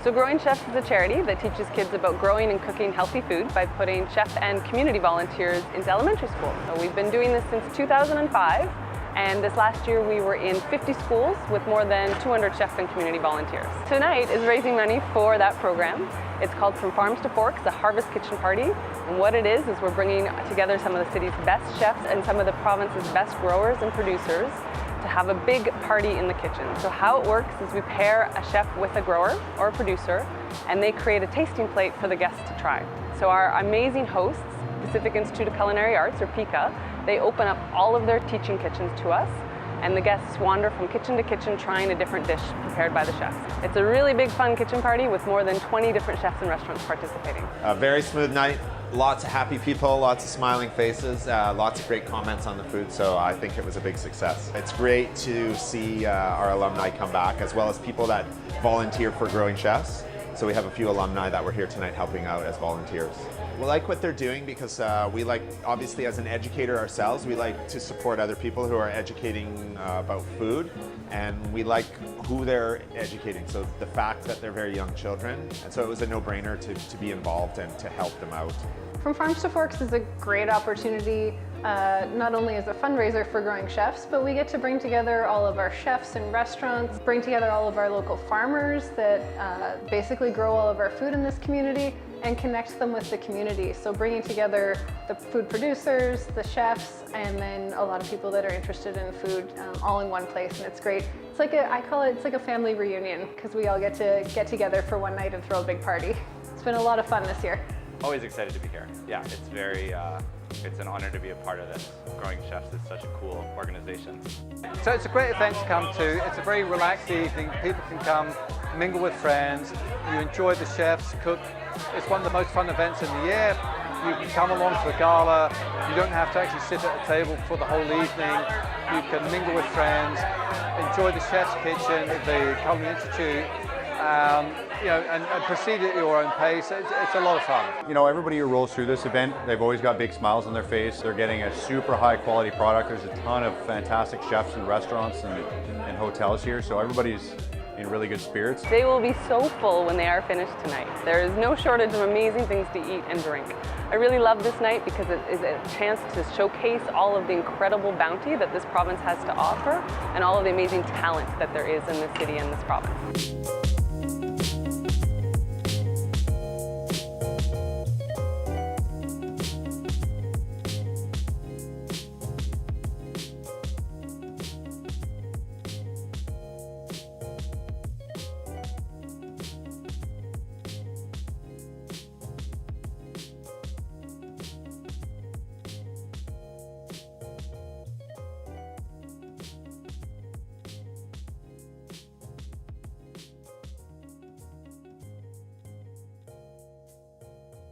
So Growing Chefs is a charity that teaches kids about growing and cooking healthy food by putting chef and community volunteers into elementary school. So we've been doing this since 2005, and this last year we were in 50 schools with more than 200 chef and community volunteers. Tonight is raising money for that program. It's called From Farms to Forks, a harvest kitchen party. And what it is we're bringing together some of the city's best chefs and some of the province's best growers and producers to have a big party in the kitchen. So how it works is we pair a chef with a grower or a producer, and they create a tasting plate for the guests to try. So our amazing hosts, Pacific Institute of Culinary Arts, or PICA, they open up all of their teaching kitchens to us, and the guests wander from kitchen to kitchen trying a different dish prepared by the chefs. It's a really big fun kitchen party with more than 20 different chefs and restaurants participating. A very smooth night, lots of happy people, lots of smiling faces, lots of great comments on the food, so I think it was a big success. It's great to see our alumni come back, as well as people that volunteer for Growing Chefs. So we have a few alumni that were here tonight helping out as volunteers. We like what they're doing because we like, obviously as an educator ourselves, we like to support other people who are educating about food, and we like who they're educating. So the fact that they're very young children, and so it was a no-brainer to be involved and to help them out. From Farms to Forks is a great opportunity, not only as a fundraiser for Growing Chefs, but we get to bring together all of our chefs and restaurants, bring together all of our local farmers that basically grow all of our food in this community, and connect them with the community. So bringing together the food producers, the chefs, and then a lot of people that are interested in food all in one place, and it's great. It's like I call it, it's like a family reunion, because we all get to get together for one night and throw a big party. It's been a lot of fun this year. Always excited to be here. Yeah, it's very, it's an honor to be a part of this. Growing Chefs is such a cool organization. So it's a great event to come to. It's a very relaxed evening. People can come, mingle with friends. You enjoy the chefs cook. It's one of the most fun events in the year. You can come along to the gala. You don't have to actually sit at a table for the whole evening. You can mingle with friends, enjoy the chef's kitchen, the Culinary Institute. And proceed at your own pace. It's a lot of fun. You know, everybody who rolls through this event, they've always got big smiles on their face. They're getting a super high quality product. There's a ton of fantastic chefs and restaurants and hotels here, so everybody's in really good spirits. They will be so full when they are finished tonight. There is no shortage of amazing things to eat and drink. I really love this night because it is a chance to showcase all of the incredible bounty that this province has to offer and all of the amazing talent that there is in this city and this province.